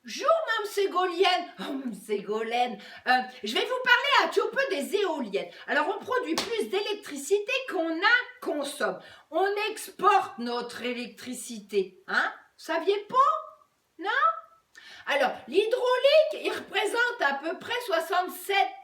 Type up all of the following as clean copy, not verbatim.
Bonjour, Mme Ségolienne. Oh, Mme Ségolène, je vais vous parler un tout peu des éoliennes. Alors, on produit plus d'électricité qu'on en consomme. On exporte notre électricité. Hein? Vous saviez pas? Non? Alors, l'hydraulique, il représente à peu près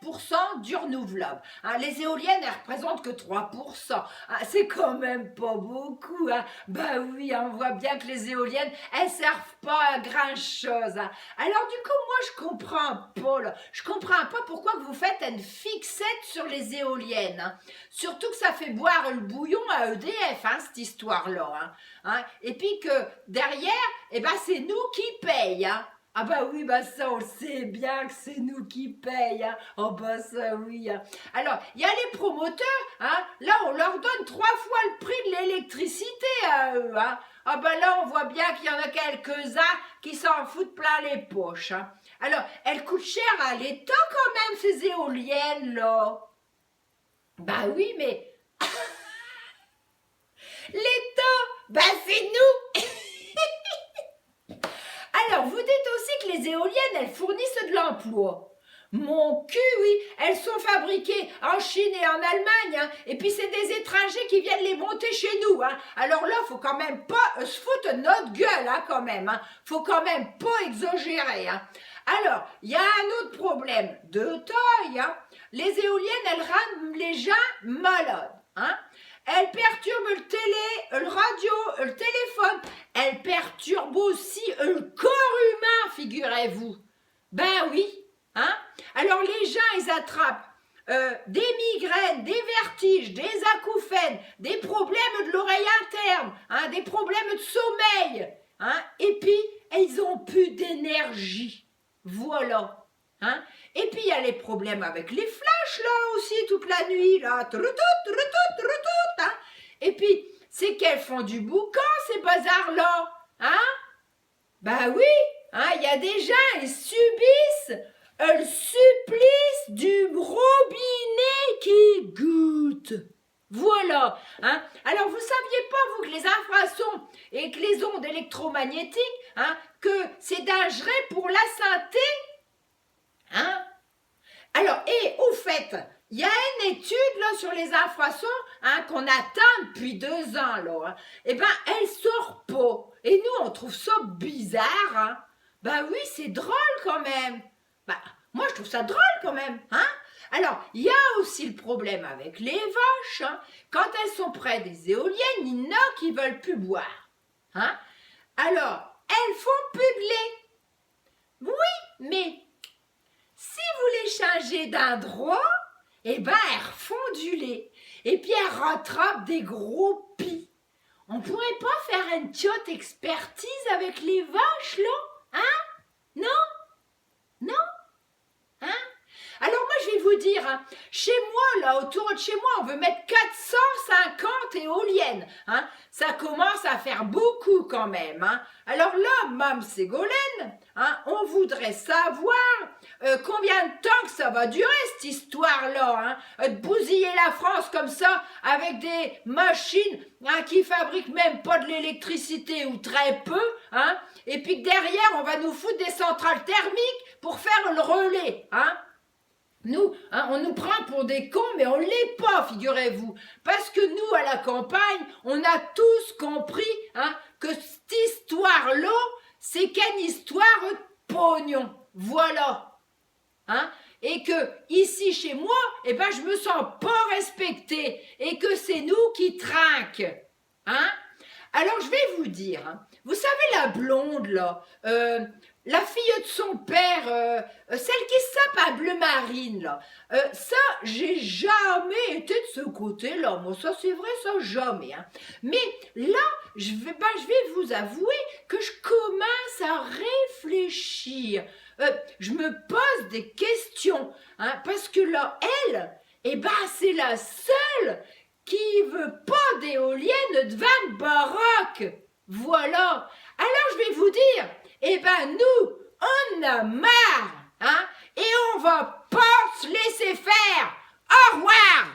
67% du renouvelable. Hein, les éoliennes, elles représentent que 3%. Ah, c'est quand même pas beaucoup. Hein. Bah oui, on voit bien que les éoliennes, elles servent pas à grand-chose. Hein. Alors du coup, moi, je comprends pas. Là. Je comprends pas pourquoi que vous faites une fixette sur les éoliennes. Hein. Surtout que ça fait boire le bouillon à EDF, hein, cette histoire-là. Hein. Hein. Et puis que derrière, eh ben, c'est nous qui payons. Hein. Ah bah oui, bah ça on sait bien que c'est nous qui payons, hein. Oh bah ça oui. Hein. Alors, il y a les promoteurs, hein. Là on leur donne 3 fois le prix de l'électricité à eux, hein. Ah bah là on voit bien qu'il y en a quelques-uns qui s'en foutent plein les poches, hein. Alors, elles coûtent cher à l'État quand même ces éoliennes là. Bah oui, mais l'État, bah c'est nous. Alors, vous dites aussi que les éoliennes, elles fournissent de l'emploi. Mon cul, oui, elles sont fabriquées en Chine et en Allemagne, hein. Et puis c'est des étrangers qui viennent les monter chez nous, hein. Alors là, faut quand même pas se foutre de notre gueule, hein, quand même, hein. Faut quand même pas exagérer, hein. Alors, il y a un autre problème de taille, hein. Les éoliennes, elles rendent les gens malades, hein. Elles perturbent le radio, le téléphone. Elles perturbent aussi le corps humain, figurez-vous. Ben oui, hein. Alors les gens, ils attrapent des migraines, des vertiges, des acouphènes, des problèmes de l'oreille interne, hein, des problèmes de sommeil, hein. Et puis, ils ont plus d'énergie. Voilà. Hein? Et puis il y a les problèmes avec les flashs là aussi toute la nuit là. Hein? Et puis c'est qu'elles font du boucan ces bazars là. Hein? Bah oui, hein, il y a des gens, ils subissent le supplice du robinet qui goûte. Voilà. Hein? Alors vous saviez pas vous que les infrasons et que les ondes électromagnétiques, hein, que c'est dangereux pour la santé? Hein? Alors, et au fait, il y a une étude là, sur les infrasons, hein, qu'on attend depuis 2 ans. Là, hein. Eh bien, elle sort pas. Et nous, on trouve ça bizarre. Hein? Ben oui, c'est drôle quand même. Ben, moi, je trouve ça drôle quand même. Hein? Alors, il y a aussi le problème avec les vaches. Hein? Quand elles sont près des éoliennes, il y en a qui ne veulent plus boire. Hein? Alors, elles font plus de lait. Oui, mais si vous les changez d'endroit, eh ben, elles refont du lait. Et puis, elles rattrapent des gros pis. On pourrait pas faire une petite expertise avec les vaches, là? Hein? Non? Non? Hein? Alors moi, je vais vous dire, hein, chez moi, là, autour de chez moi, on veut mettre 450 éoliennes. Hein? Ça commence à faire beaucoup quand même. Hein? Alors là, Mme Ségolène, hein, on voudrait savoir combien de temps que ça va durer, cette histoire-là. Hein? De bousiller la France comme ça, avec des machines, hein, qui fabriquent même pas de l'électricité ou très peu. Hein? Et puis que derrière, on va nous foutre des centrales thermiques pour faire le relais. Hein? Nous, hein, on nous prend pour des cons, mais on ne l'est pas, figurez-vous. Parce que nous, à la campagne, on a tous compris, hein, que cette histoire-là, c'est qu'une histoire de pognon. Voilà. Hein? Et que ici, chez moi, eh ben, je me sens pas respectée. Et que c'est nous qui trinquent. Hein? Alors, je vais vous dire, hein, vous savez la blonde, là, la fille de son père, celle qui s'appelle Bleu Marine, là, ça, j'ai jamais été de ce côté-là, moi, ça, c'est vrai, ça, jamais, hein. Mais là, je vais vous avouer que je commence à réfléchir, je me pose des questions, hein, parce que là, elle, eh ben, c'est la seule qui veut pas d'éoliennes de vanne baroque. Voilà. Alors je vais vous dire, eh ben nous, on a marre, hein, et on va pas se laisser faire. Au revoir.